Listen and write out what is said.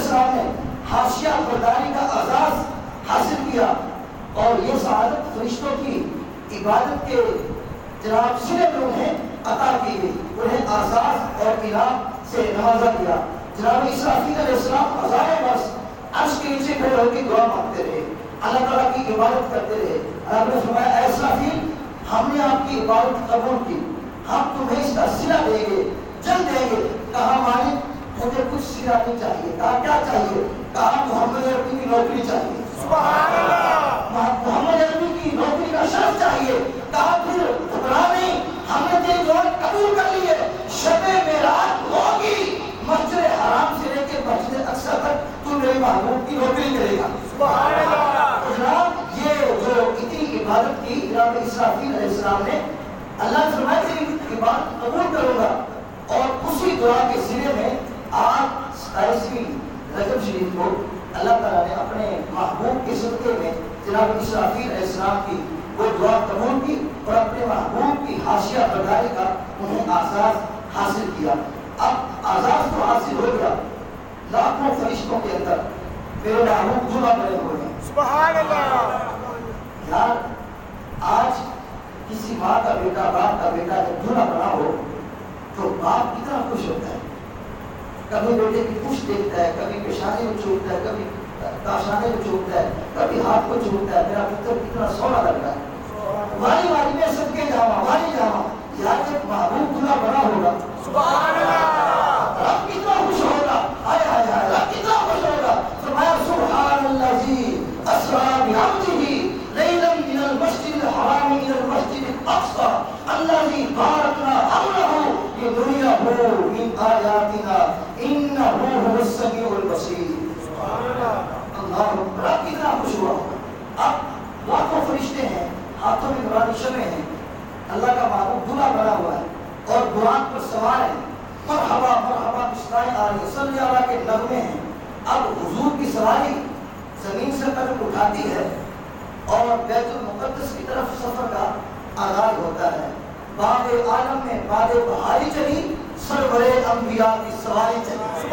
السلام نے حاشیہ برداری کا اعزاز حاصل کیا، اور یہ سعادت فرشتوں کی عبادت کے جناب سلے میں انہیں عطا کی گئی، انہیں اعزاز اور انعام سے نوازا گیا۔ جناب اسرافیل علیہ السلام ہزاروں برس عرش کے نیچے کھڑے ہو کے دعا مانگتے رہے، اللہ تعالیٰ کی عبادت کرتے رہے۔ اللہ نے فرمایا اے اسرافیل، ہم نے آپ کی عبادت قبول کی، ہم تمہیں اس کا صلہ دیں گے، جلد دیں گے۔ کہا مالک مجھے کچھ صلہ نہیں چاہیے۔ کہا کیا چاہیے؟ کہا محمد عربی کی نوکری چاہیے۔ سبحان اللہ! محمد عربی کی نوکری کا شرف چاہیے۔ کہا پھر گھبرا نہیں، ہم نے تیری دعا قبول کر لی ہے، شب معراج ہوگی، مسجد حرام سے لے کے مسجد اقصی تک تو میرے محبوب کی نوکری کرے گا۔ سبحان اللہ! جناب یہ جو اتنی عبادت کی جناب اسرافیل علیہ السلام نے، اللہ نے فرمایا تیری عبادت قبول کروں گا، اور اسی دعا کے سلے میں آج 27ویں رجب شریف کو اللہ تعالیٰ نے اپنے محبوب کے صدقے میں جناب اسرافیل علیہ السلام کی وہ دعا قبول کی، اور اپنے محبوب کی حاشیہ برداری کا انہیں اعزاز حاصل کیا۔ اب اعزاز تو حاصل ہو گیا، لاکھوں فرشتوں کے اندر میرے محبوب دلہا بنے ہوئے ہیں۔ سبحان اللہ! یار آج کسی ماں کا بیٹا، باپ کا بیٹا جب دلہا بنا ہو تو باپ کتنا خوش ہوتا ہے، کبھی بیٹے کی پوچھ دیکھتا ہے، کبھی پیشانے کو چومتا ہے، کبھی تاشانے کو چومتا ہے، کبھی ہاتھ کو چومتا ہے، میرا پتر کتنا سونا لگ رہا ہے، والی والی میں سب کے جاواں والی جاواں۔ یار جب محبوب دلہا بنا ہوگا، سبحان اللہ، رب کتنا خوش ہوگا، ہائے ہائے ہائے، رب کتنا خوش ہوگا۔ فرمایا سبحان الذی اسریٰ بعبدہ لیلا من المسجد الحرام الى المسجد الاقصى الذی بارکنا حولہ لنریہ من آیاتنا انہ هو السمیع البصیر۔ اللہ رب کتنا خوش ہوا ہوگا۔ اب لاکھوں فرشتے ہیں، ہاتھوں میں نورانی شمعیں ہیں، اللہ کا محبوب دلہا بنا ہوا ہے اور براق پر سوار ہے، مرحبا مرحبا بسرائے آ رہی ہے، صلی اللہ کے نغمے ہیں۔ اب حضور کی سواری زمین سے قدم اٹھاتی ہے اور بیت المقدس کی طرف سفر کا آغاز ہوتا ہے۔ باغ عالم میں باد بہاری چلی، سرور انبیاء کی سواری چلی۔